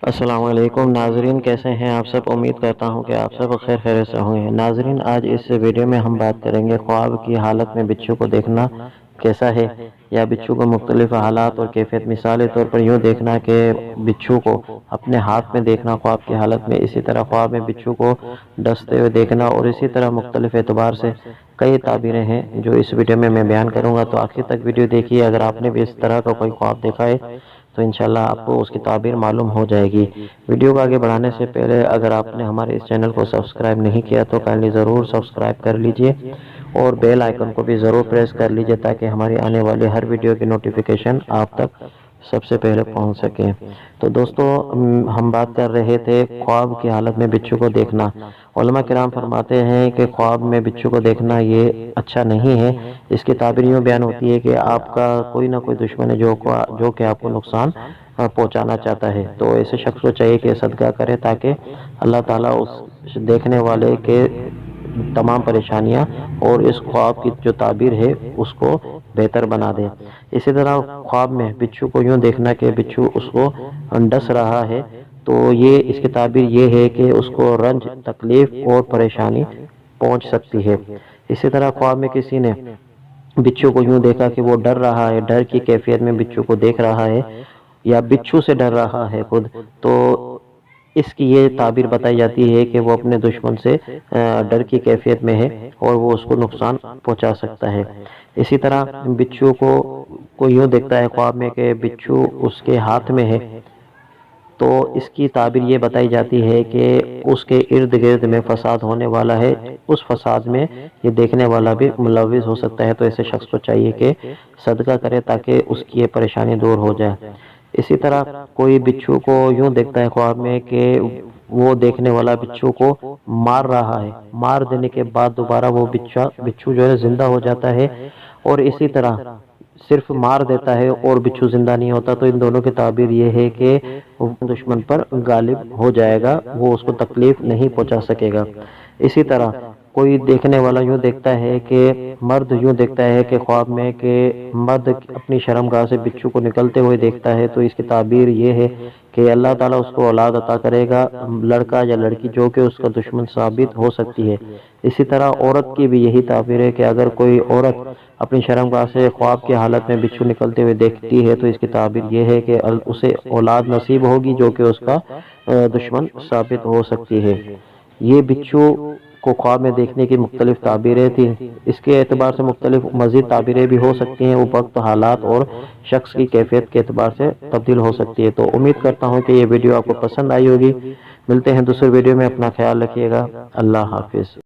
السلام علیکم ناظرین، کیسے ہیں آپ سب؟ امید کرتا ہوں کہ آپ سب خیر خیریت سے ہوں گے۔ ناظرین، آج اس ویڈیو میں ہم بات کریں گے خواب کی حالت میں بچھو کو دیکھنا کیسا ہے، یا بچھو کو مختلف حالات اور کیفیت۔ مثالی طور پر یوں دیکھنا کہ بچھو کو اپنے ہاتھ میں دیکھنا خواب کی حالت میں، اسی طرح خواب میں بچھو کو ڈستے ہوئے دیکھنا، اور اسی طرح مختلف اعتبار سے کئی تعبیریں ہیں جو اس ویڈیو میں بیان کروں گا۔ تو آخر تک ویڈیو دیکھیے۔ اگر آپ نے بھی اس طرح کا کوئی خواب دیکھا ہے تو انشاءاللہ آپ کو اس کی تعبیر معلوم ہو جائے گی۔ ویڈیو کو آگے بڑھانے سے پہلے اگر آپ نے ہمارے اس چینل کو سبسکرائب نہیں کیا تو کائنڈلی ضرور سبسکرائب کر لیجئے، اور بیل آئیکن کو بھی ضرور پریس کر لیجئے تاکہ ہماری آنے والی ہر ویڈیو کی نوٹیفیکیشن آپ تک سب سے پہلے پہنچ سکے۔ تو دوستو، ہم بات کر رہے تھے خواب کی حالت میں بچھو کو دیکھنا۔ علماء کرام فرماتے ہیں کہ خواب میں بچھو کو دیکھنا یہ اچھا نہیں ہے۔ اس کی تعبیر یوں بیان ہوتی ہے کہ آپ کا کوئی نہ کوئی دشمن ہے جو کہ آپ کو نقصان پہنچانا چاہتا ہے، تو ایسے شخص کو چاہیے کہ صدقہ کرے تاکہ اللہ تعالیٰ اس دیکھنے والے کے تمام پریشانیاں اور اس خواب کی جو تعبیر ہے اس کو بہتر بنا دے۔ اسی طرح خواب میں بچھو کو یوں دیکھنا کہ بچھو اس کو ڈس رہا ہے، تو یہ اس کی تعبیر یہ ہے کہ اس کو رنج، تکلیف اور پریشانی پہنچ سکتی ہے۔ اسی طرح خواب میں کسی نے بچھو کو یوں دیکھا کہ وہ ڈر رہا ہے، ڈر کی کیفیت میں بچھو کو دیکھ رہا ہے یا بچھو سے ڈر رہا ہے خود، تو اس کی یہ تعبیر بتائی جاتی ہے کہ وہ اپنے دشمن سے ڈر کی کیفیت میں ہے اور وہ اس کو نقصان پہنچا سکتا ہے۔ اسی طرح بچھو کو یوں دیکھتا ہے خواب میں کہ بچھو اس کے ہاتھ میں ہے، تو اس کی تعبیر یہ بتائی جاتی ہے کہ اس کے ارد گرد میں فساد ہونے والا ہے، اس فساد میں یہ دیکھنے والا بھی ملوث ہو سکتا ہے، تو ایسے شخص کو چاہیے کہ صدقہ کرے تاکہ اس کی یہ پریشانی دور ہو جائے۔ اسی طرح کوئی بچھو کو یوں دیکھتا ہے خواب میں کہ وہ دیکھنے والا بچھو کو مار رہا ہے، مار دینے کے بعد دوبارہ وہ بچھو جو ہے زندہ ہو جاتا ہے، اور اسی طرح صرف مار دیتا ہے اور بچھو زندہ نہیں ہوتا، تو ان دونوں کی تعبیر یہ ہے کہ وہ دشمن پر غالب ہو جائے گا، وہ اس کو تکلیف نہیں پہنچا سکے گا۔ اسی طرح کوئی دیکھنے والا یوں دیکھتا ہے کہ مرد یوں دیکھتا ہے کہ خواب میں کہ مرد اپنی شرمگاہ سے بچھو کو نکلتے ہوئے دیکھتا ہے، تو اس کی تعبیر یہ ہے کہ اللہ تعالیٰ اس کو اولاد عطا کرے گا، لڑکا یا لڑکی، جو کہ اس کا دشمن ثابت ہو سکتی ہے۔ اسی طرح عورت کی بھی یہی تعبیر ہے کہ اگر کوئی عورت اپنی شرمگاہ سے خواب کی حالت میں بچھو نکلتے ہوئے دیکھتی ہے تو اس کی تعبیر یہ ہے کہ اسے اولاد نصیب ہوگی جو کہ اس کا دشمن ثابت ہو سکتی ہے۔ یہ بچھو کو خواب میں دیکھنے کی مختلف تعبیریں تھیں، اس کے اعتبار سے مختلف مزید تعبیریں بھی ہو سکتی ہیں، وہ وقت، حالات اور شخص کی کیفیت کے اعتبار سے تبدیل ہو سکتی ہے۔ تو امید کرتا ہوں کہ یہ ویڈیو آپ کو پسند آئی ہوگی۔ ملتے ہیں دوسرے ویڈیو میں، اپنا خیال رکھیے گا۔ اللہ حافظ۔